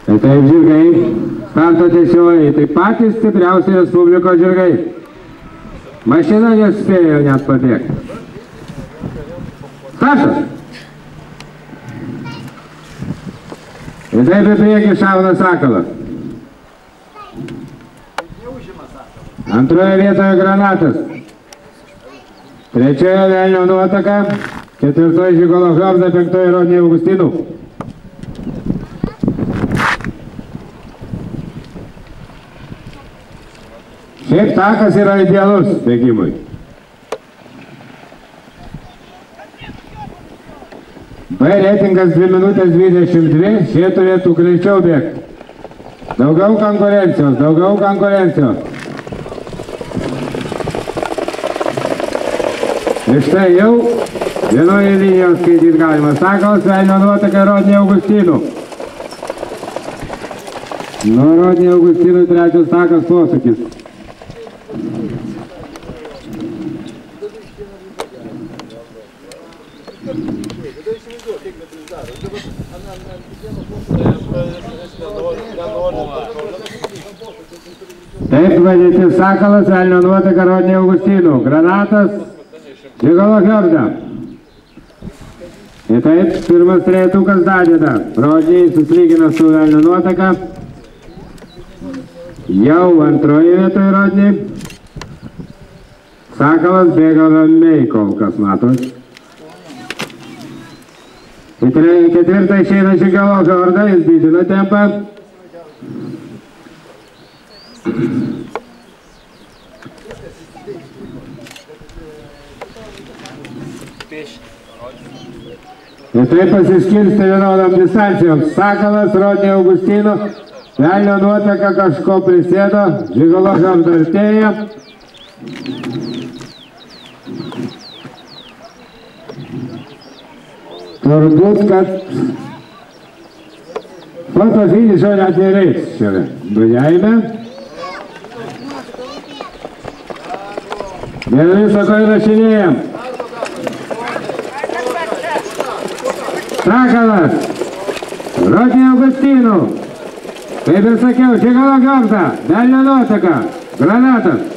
Tai taip, žirgai, starto tiesioji, tai patys stipriausi Respublikos žirgai. Mašina nespėjo net pabėgti. Startas. Ir taip į priekį šauna Sakalas. Antroje vietoje Granatas. Trečioje Velnio nuotaka. Ketvirtoje Žigolo Horda, penktoje Rodnė Augustinų. Šiaip takas yra idealus bėgimui. B reitingas 2 minutės 22, šie turėtų greičiau bėgti. Daugiau konkurencijos, daugiau konkurencijos. Ir štai jau vienoje linijoje skaityti galima. Sakalas, Velnio nuotaka, Rodnė Augustinų. Nuo Rodnė Augustinų trečias takas posūkis. Taip vadinti Sakalas, Velnio nuotaka, Rodnė Augustinų. Granatas, Žigolo Horda. Ir taip, pirmas trejetukas Dadeda. Rodnė susilygina su Velnio nuotaka. Jau antroje vietoje Rodnė. Sakalas bėga ramiai kol kas matos. Į ketvirtą išeina Žigolo Horda, jis didina tempą. Ir taip pasiskirstė vienodam distancijom. Sakalas, Rodnė Augustinų, Velnio nuotaka kažko prisėdo, Žigolo Horda artėja. Turbūt, kad foto finišo net nereiks šiame duojame. Dėl viso ko įrašinėjam. Sakalas, Rodnė Augustinų, kaip ir sakiau, Žigolo Horda, Velnio nuotaka, Granatas.